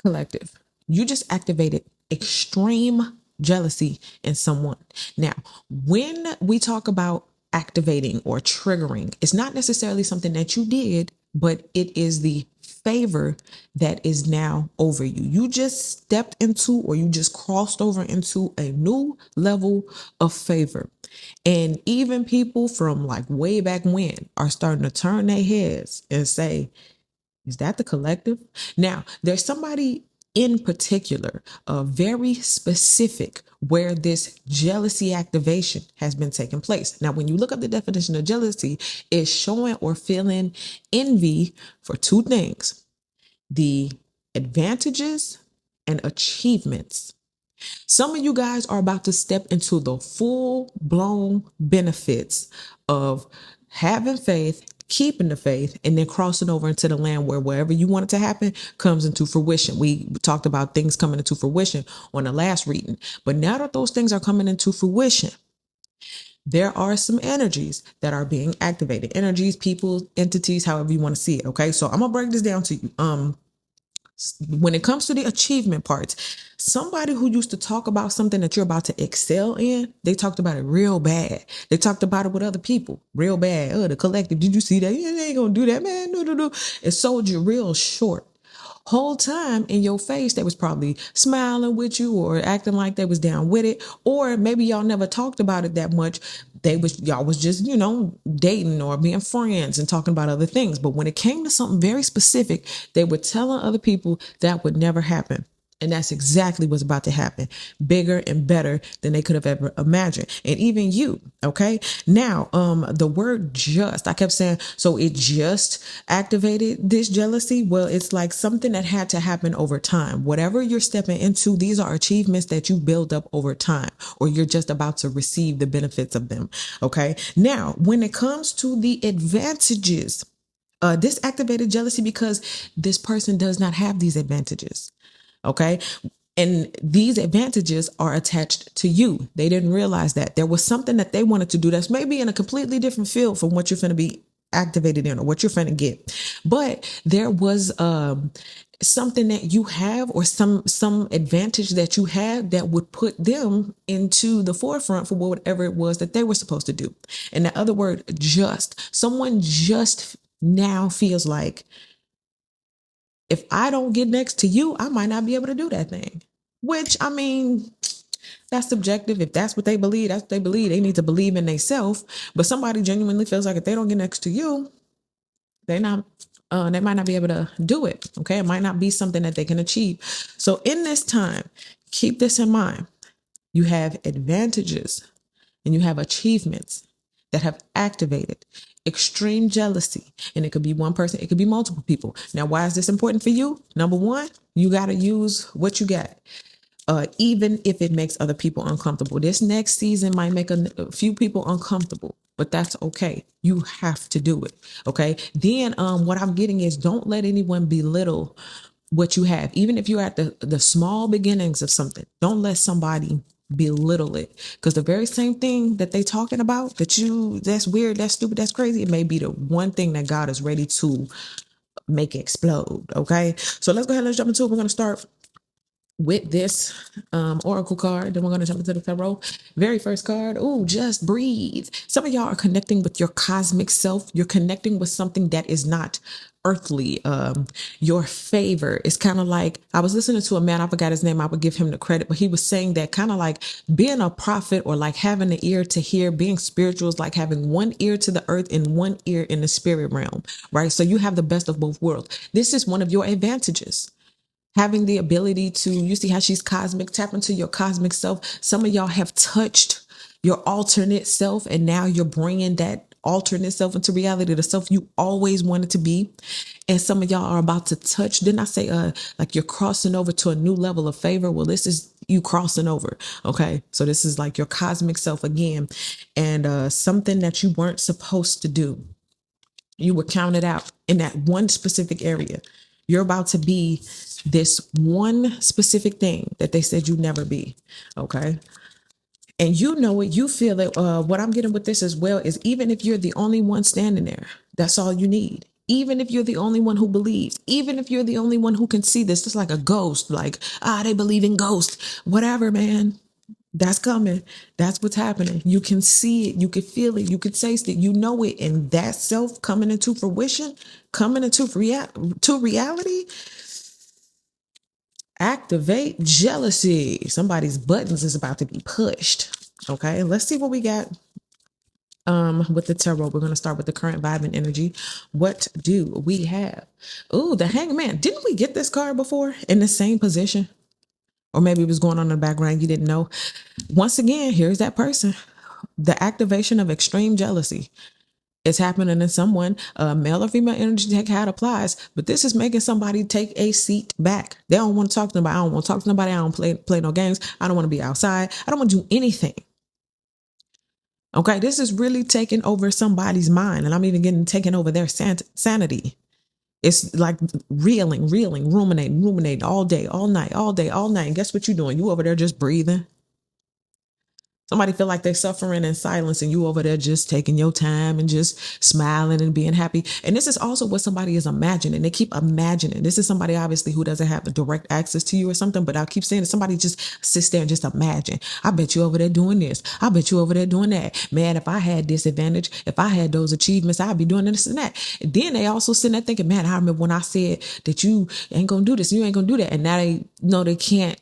collective, you just activated extreme jealousy in someone. Now, when we talk about activating or triggering, it's not necessarily something that you did, but it is the favor that is now over you. You just stepped into, or you just crossed over into a new level of favor. And even people from like way back when are starting to turn their heads and say, is that the collective? Now, there's somebody in particular, very specific, where this jealousy activation has been taking place. Now, when you look up the definition of jealousy, it's showing or feeling envy for two things: the advantages and achievements. Some of you guys are about to step into the full blown benefits of having faith, keeping the faith, and then crossing over into the land where wherever you want it to happen comes into fruition. We talked about things coming into fruition on the last reading, but now that those things are coming into fruition, there are some energies that are being activated. Energies, people, entities, however you want to see it. Okay, so I'm gonna break this down to you. When it comes to the achievement parts, somebody who used to talk about something that you're about to excel in, they talked about it real bad. They talked about it with other people real bad. Oh, the collective, did you see that? Yeah, they ain't gonna do that, man. No. It sold you real short. Whole time in your face, they was probably smiling with you or acting like they was down with it, or maybe y'all never talked about it that much. Y'all was just, dating or being friends and talking about other things. But when it came to something very specific, they were telling other people that would never happen. And that's exactly what's about to happen. Bigger and better than they could have ever imagined. And even you, okay? Now, the word just, I kept saying, so it just activated this jealousy. Well, it's like something that had to happen over time. Whatever you're stepping into, these are achievements that you build up over time, or you're just about to receive the benefits of them, okay? Now, when it comes to the advantages, this activated jealousy because this person does not have these advantages. Okay. And these advantages are attached to you. They didn't realize that there was something that they wanted to do that's maybe in a completely different field from what you're going to be activated in or what you're going to get. But there was something that you have, or some advantage that you have that would put them into the forefront for whatever it was that they were supposed to do. And the other word, just, someone just now feels like, if I don't get next to you, I might not be able to do that thing. Which, I mean, that's subjective. If that's what they believe, that's what they believe. They need to believe in themselves. But somebody genuinely feels like if they don't get next to you, they might not be able to do it. Okay, it might not be something that they can achieve. So in this time, keep this in mind. You have advantages and you have achievements that have activated extreme jealousy. And it could be one person, it could be multiple people. Now, why is this important for you? Number one, you got to use what you got. Even if it makes other people uncomfortable. This next season might make a few people uncomfortable, but that's okay. You have to do it. Okay. Then what I'm getting is, don't let anyone belittle what you have. Even if you're at the small beginnings of something, don't let somebody belittle it, because the very same thing that they talking about that's weird, that's stupid, that's crazy, it may be the one thing that God is ready to make explode. Okay, so let's go ahead and let's jump into it. We're going to start with this oracle card, then we're going to jump into the tarot. Very first card, just breathe. Some of y'all are connecting with your cosmic self. You're connecting with something that is not earthly. Your favor is kind of like, I was listening to a man, I forgot his name, I would give him the credit, but he was saying that kind of like being a prophet, or like having an ear to hear. Being spiritual is like having one ear to the earth and one ear in the spirit realm, right? So you have the best of both worlds. This is one of your advantages. Having the ability to, you see how she's cosmic, tap into your cosmic self. Some of y'all have touched your alternate self, and now you're bringing that alternate self into reality, the self you always wanted to be. And some of y'all are about to touch, didn't I say like you're crossing over to a new level of favor? Well, this is you crossing over. Okay, so this is like your cosmic self again, and something that you weren't supposed to do, you were counted out in that one specific area. You're about to be this one specific thing that they said you'd never be. Okay. And you know it, you feel it. What I'm getting with this as well is, even if you're the only one standing there, that's all you need. Even if you're the only one who believes, even if you're the only one who can see this, it's like a ghost, like, they believe in ghosts, whatever, man. That's coming. That's what's happening. You can see it. You can feel it. You can taste it. You know it. And that self coming into fruition, coming into to reality, activate jealousy. Somebody's buttons is about to be pushed. Okay, let's see what we got with the tarot. We're going to start with the current vibe and energy. What do we have? Ooh, the hangman. Didn't we get this card before in the same position? Or maybe it was going on in the background, you didn't know. Once again, here's that person. The activation of extreme jealousy is happening in someone. Male or female energy take how it applies, but this is making somebody take a seat back. They don't want to talk to nobody. I don't want to talk to nobody. I don't play no games. I don't want to be outside. I don't want to do anything. Okay, this is really taking over somebody's mind, and I'm even getting taken over their sanity. It's like reeling, ruminating all day, all night, all day, all night. And guess what you're doing? You over there just breathing. Somebody feel like they're suffering in silence and you over there just taking your time and just smiling and being happy. And this is also what somebody is imagining. They keep imagining. This is somebody obviously who doesn't have direct access to you or something, but I'll keep saying that somebody just sits there and just imagine. I bet you over there doing this. I bet you over there doing that. Man, if I had this advantage, if I had those achievements, I'd be doing this and that. And then they also sitting there thinking, man, I remember when I said that you ain't going to do this, you ain't going to do that. And now they know they can't.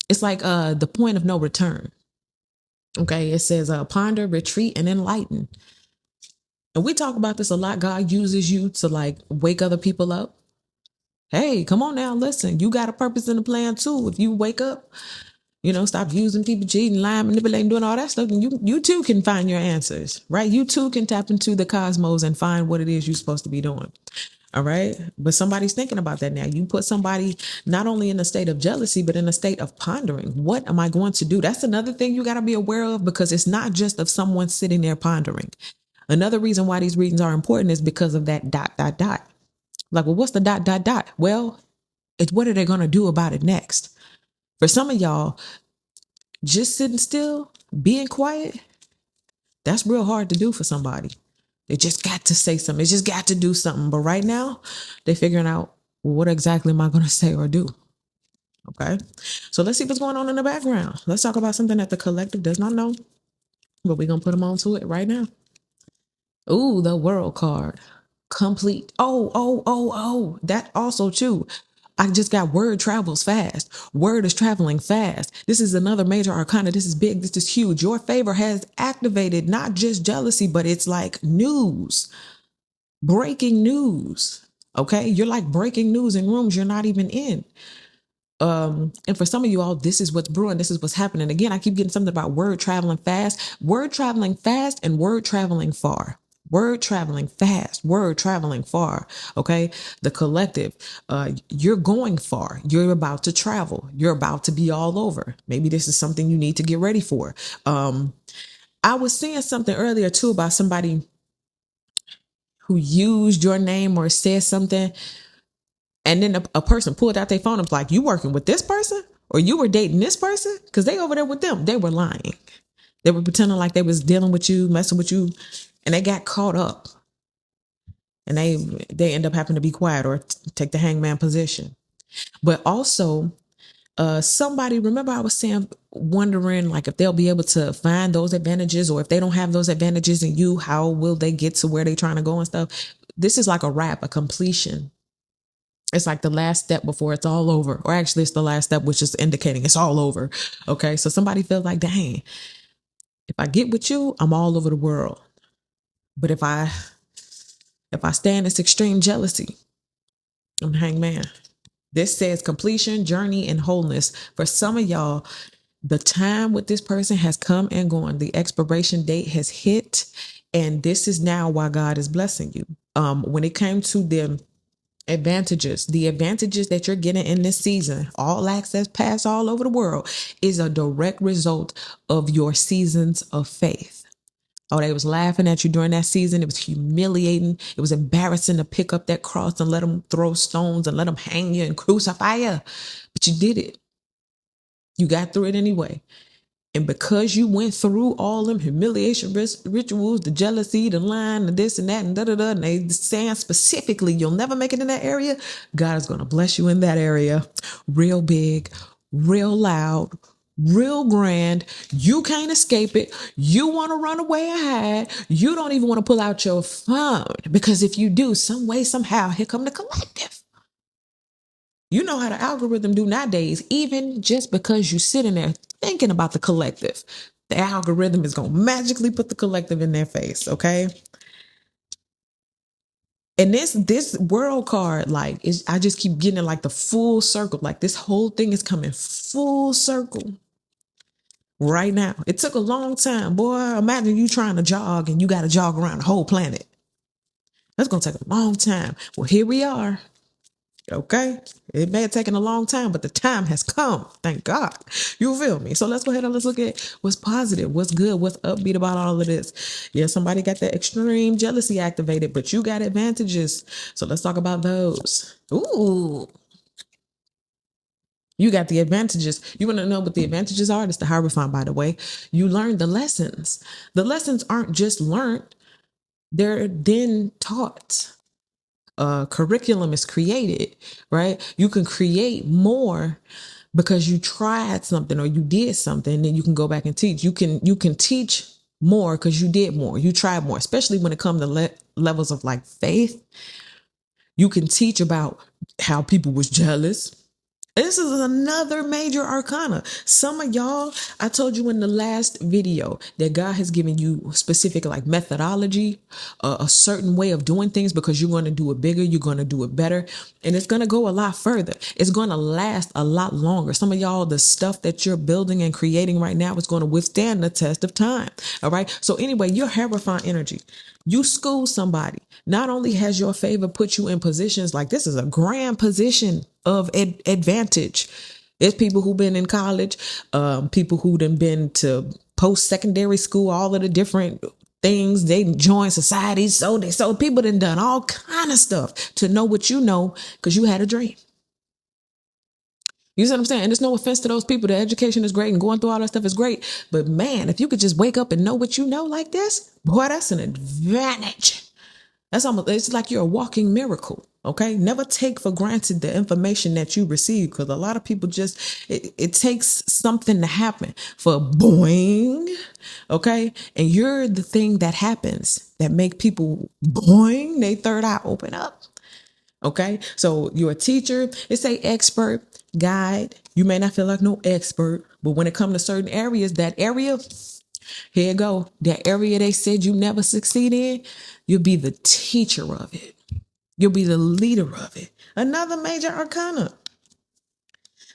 It's like the point of no return. Okay, it says ponder, retreat, and enlighten. And we talk about this a lot. God uses you to like wake other people up. Hey, come on now, listen. You got a purpose and a plan too. If you wake up, stop using people, cheating, lying, manipulating, doing all that stuff, and you too can find your answers, right? You too can tap into the cosmos and find what it is you're supposed to be doing. All right. But somebody's thinking about that now. You put somebody not only in a state of jealousy, but in a state of pondering. What am I going to do? That's another thing you got to be aware of, because it's not just of someone sitting there pondering. Another reason why these readings are important is because of that ... Like, well, what's the ... Well, it's what are they going to do about it next? For some of y'all, just sitting still, being quiet, that's real hard to do for somebody. They just got to say something. They just got to do something. But right now, they're figuring out, well, what exactly am I going to say or do? Okay. So let's see what's going on in the background. Let's talk about something that the collective does not know, but we're going to put them on to it right now. Ooh, the World card. Complete. Oh. That also too. I just got word travels fast. Word is traveling fast. This is another major arcana. This is big. This is huge. Your favor has activated not just jealousy, but it's like news. Breaking news. Okay. You're like breaking news in rooms you're not even in. And for some of you all, this is what's brewing. This is what's happening. Again, I keep getting something about word traveling fast, and word traveling far. Word traveling fast, word traveling far. Okay. The collective, you're going far. You're about to travel. You're about to be all over. Maybe this is something you need to get ready for. I was saying something earlier too about somebody who used your name or said something, and then a person pulled out their phone and was like, you working with this person? Or you were dating this person? Because they over there with them. They were lying. They were pretending like they was dealing with you, messing with you, and they got caught up. And they end up having to be quiet or take the hangman position. But also, somebody, remember I was saying, wondering like if they'll be able to find those advantages, or if they don't have those advantages in you, how will they get to where they're trying to go and stuff? This is like a wrap, a completion. It's like the last step before it's all over. Or actually, it's the last step, which is indicating it's all over. Okay. So somebody feels like, dang, if I get with you, I'm all over the world. But if I stay in this extreme jealousy, I'm hangman. This says completion, journey, and wholeness. For some of y'all, the time with this person has come and gone. The expiration date has hit. And this is now why God is blessing you. When it came to them, the advantages that you're getting in this season, all access pass all over the world, is a direct result of your seasons of faith. Oh, they was laughing at you during that season. It was humiliating. It was embarrassing to pick up that cross and let them throw stones and let them hang you and crucify you. But you did it. You got through it anyway. And because you went through all them humiliation rituals, the jealousy, the lying, the this and that, and da-da-da, and they saying specifically you'll never make it in that area, God is going to bless you in that area real big, real loud, real grand. You can't escape it. You want to run away and hide. You don't even want to pull out your phone, because if you do, some way, somehow, here come the collective. You know how the algorithm do nowadays. Even just because you sitting there thinking about the collective, the algorithm is going to magically put the collective in their face, okay? And this world card, like, is, I just keep getting like the full circle. Like, this whole thing is coming full circle right now. It took a long time, boy. Imagine you trying to jog and you got to jog around the whole planet. That's going to take a long time. Well, here we are. Okay, it may have taken a long time, but the time has come. Thank God. You feel me? So let's go ahead and let's look at what's positive, what's good, what's upbeat about all of this. Yeah, somebody got that extreme jealousy activated, but you got advantages. So let's talk about those. Ooh. You got the advantages. You want to know what the advantages are? That's the Hierophant, by the way. You learn the lessons. The lessons aren't just learned, they're then taught. Curriculum is created, right? You can create more because you tried something or you did something, and then you can go back and teach. You can teach more because you did more, you tried more, especially when it comes to levels of like faith. You can teach about how people was jealous. This is another major arcana. Some of y'all, I told you in the last video that God has given you specific like methodology, a certain way of doing things, because you're going to do it bigger, you're going to do it better, and it's going to go a lot further. It's going to last a lot longer. Some of y'all, the stuff that you're building and creating right now is going to withstand the test of time. All right. So anyway, your Hierophant energy. You school somebody. Not only has your favor put you in positions like this is a grand position of advantage. It's people who've been in college, people who've been to post-secondary school, all of the different things. They join societies. So people done all kind of stuff to know what you know because you had a dream. You see what I'm saying? And there's no offense to those people. The education is great and going through all that stuff is great. But man, if you could just wake up and know what you know like this, boy, that's an advantage. That's almost, it's like you're a walking miracle. Okay. Never take for granted the information that you receive, because a lot of people just, it takes something to happen for boing. Okay. And you're the thing that happens that make people boing, they third eye open up. Okay. So you're a teacher. It's a expert, guide. You may not feel like no expert, but when it comes to certain areas, that area, here you go. That area they said you never succeed in, you'll be the teacher of it. You'll be the leader of it. Another major arcana.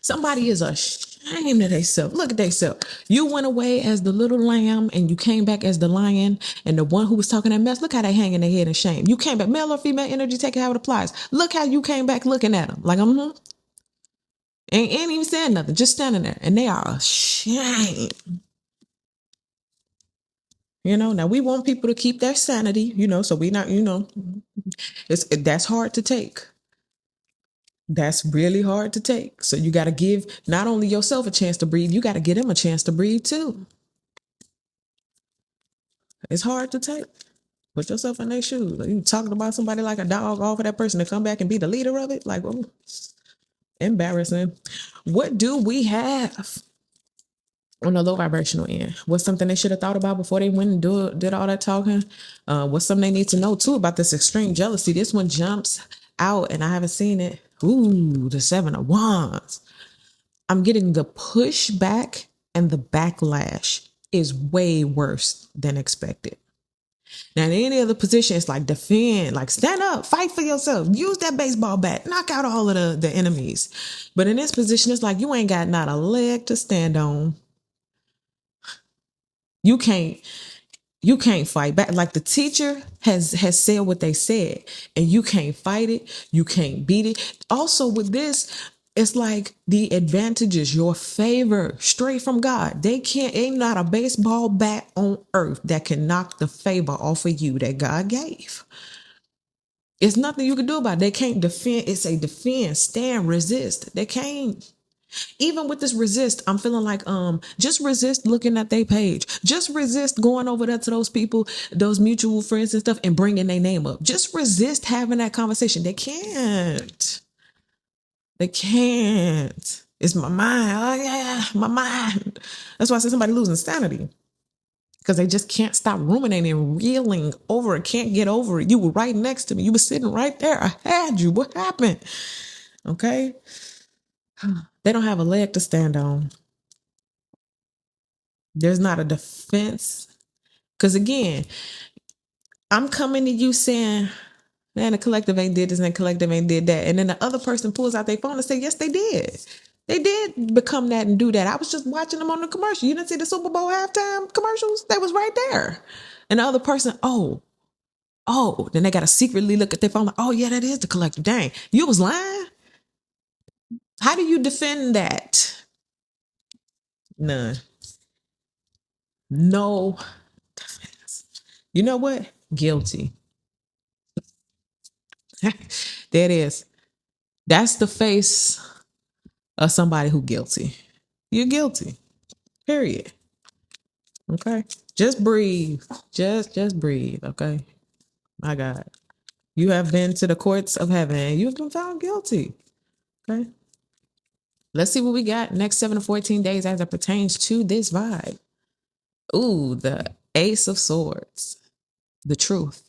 Somebody is ashamed of themselves. Look at themselves. You went away as the little lamb and you came back as the lion, and the one who was talking that mess, look how they hanging their head in shame. You came back, male or female energy, take it how it applies. Look how you came back looking at them. Like, ain't even saying nothing, just standing there. And they are ashamed. Now we want people to keep their sanity, so we not, that's hard to take. That's really hard to take. So you got to give not only yourself a chance to breathe, you got to give them a chance to breathe too. It's hard to take. Put yourself in their shoes. Like, you talking about somebody like a dog, all for that person to come back and be the leader of it? Like, oh, embarrassing. What do we have on the low vibrational end? What's something they should have thought about before they went and did all that talking? What's something they need to know too about this extreme jealousy? This one jumps out and I haven't seen it. Ooh, the 7 of Wands. I'm getting the pushback, and the backlash is way worse than expected. Now, in any other position, it's like defend, like stand up, fight for yourself, use that baseball bat, knock out all of the enemies. But in this position, it's like you ain't got not a leg to stand on. You can't fight back. Like the teacher has said what they said, and you can't fight it. You can't beat it. Also with this, it's like the advantages, your favor straight from God. Ain't not a baseball bat on earth that can knock the favor off of you that God gave. It's nothing you can do about it. They can't defend. It's a defend, stand, resist. They can't. Even with this resist, I'm feeling like just resist looking at their page. Just resist going over there to those people, those mutual friends and stuff, and bringing their name up. Just resist having that conversation. They can't. They can't. It's my mind. Oh yeah, my mind. That's why I said somebody losing sanity. Because they just can't stop ruminating and reeling over it, can't get over it. You were right next to me. You were sitting right there. I had you. What happened? Okay. They don't have a leg to stand on. There's not a defense. Because again, I'm coming to you saying, man, the collective ain't did this and the collective ain't did that. And then the other person pulls out their phone and say, yes, they did. They did become that and do that. I was just watching them on the commercial. You didn't see the Super Bowl halftime commercials? They was right there. And the other person, then they got to secretly look at their phone like, oh, yeah, that is the collective. Dang, you was lying? How do you defend that? None. No defense. You know what? Guilty. There it is. That's the face of somebody who guilty. You're guilty. Period. Okay. Just breathe. Just breathe. Okay. My God. You have been to the courts of heaven and you have been found guilty. Okay. Let's see what we got next 7 to 14 days as it pertains to this vibe. Ooh, the Ace of Swords. The truth.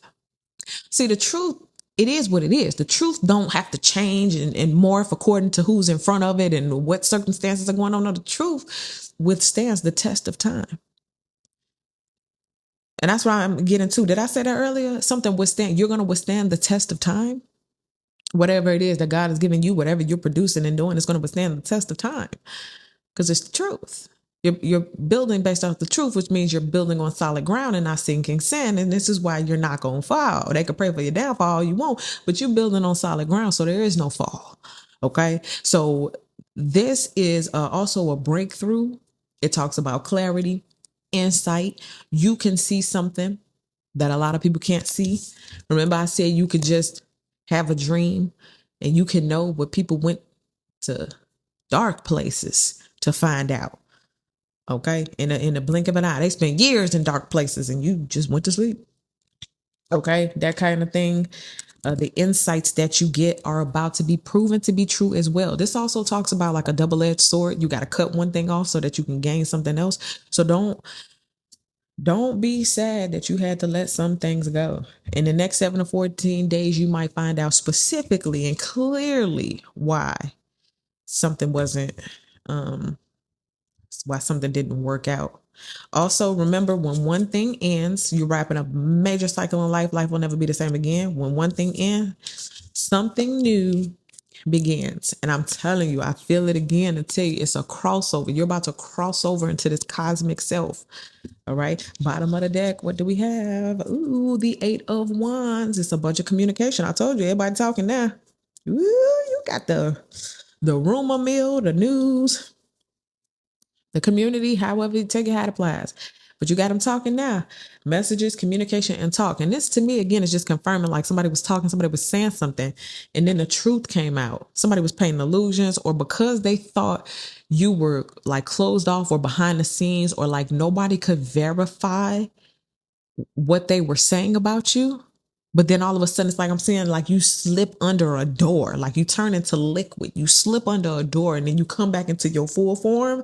See, the truth, it is what it is. The truth don't have to change and morph according to who's in front of it and what circumstances are going on. No, the truth withstands the test of time. And that's why I'm getting to. Did I say that earlier? Something withstand. You're going to withstand the test of time. Whatever it is that God is giving you, whatever you're producing and doing, is going to withstand the test of time because it's the truth. You're building based off the truth, which means you're building on solid ground and not sinking sand. And this is why you're not going to fall. They could pray for your downfall all you want, but you're building on solid ground, so there is no fall. Okay, so this is also a breakthrough. It talks about clarity, insight. You can see something that a lot of people can't see. Remember, I said you could just have a dream and you can know what people went to dark places to find out. Okay, in the blink of an eye, they spent years in dark places, and you just went to sleep. Okay, that kind of thing. The insights that you get are about to be proven to be true as well. This also talks about like a double-edged sword. You got to cut one thing off so that you can gain something else. So don't be sad that you had to let some things go. In the next 7 to 14 days, you might find out specifically and clearly why something wasn't why something didn't work out. Also, remember, when one thing ends, you're wrapping up a major cycle in life. Life will never be the same again. When one thing ends, something new begins. And I'm telling you, I feel it again to tell you it's a crossover. You're about to cross over into this cosmic self. All right. Bottom of the deck, what do we have? Ooh, the 8 of Wands. It's a bunch of communication. I told you, everybody talking now. Ooh, you got the rumor mill, the news, the community, however you take it, how it applies. But you got them talking now. Messages, communication, and talk. And this to me, again, is just confirming like somebody was talking, somebody was saying something, and then the truth came out. Somebody was painting illusions, or because they thought you were like closed off or behind the scenes, or like nobody could verify what they were saying about you. But then all of a sudden, it's like I'm saying, like you slip under a door, like you turn into liquid. You slip under a door and then you come back into your full form.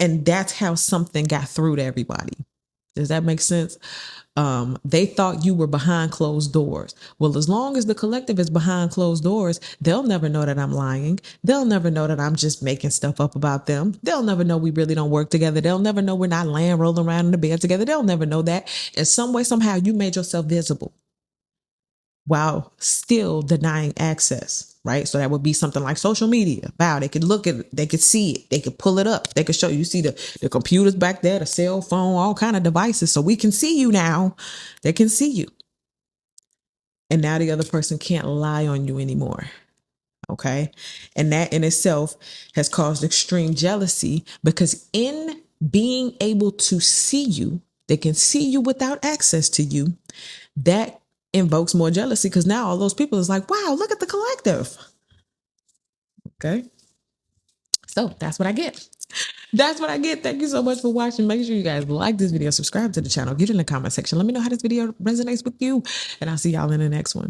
And that's how something got through to everybody. Does that make sense? They thought you were behind closed doors. Well, as long as the collective is behind closed doors, they'll never know that I'm lying. They'll never know that I'm just making stuff up about them. They'll never know we really don't work together. They'll never know we're not laying, rolling around in the bed together. They'll never know that. In some way, somehow, you made yourself visible while still denying access, right? So that would be something like social media. Wow, they could look at it, they could see it, they could pull it up, they could show you. See the computers back there, the cell phone, all kind of devices. So we can see you now. They can see you. And now the other person can't lie on you anymore. Okay. And that in itself has caused extreme jealousy because in being able to see you, they can see you without access to you. That invokes more jealousy because now all those people is like, wow, look at the collective. Okay. So that's what I get. That's what I get. Thank you so much for watching. Make sure you guys like this video, subscribe to the channel, get in the comment section. Let me know how this video resonates with you, and I'll see y'all in the next one.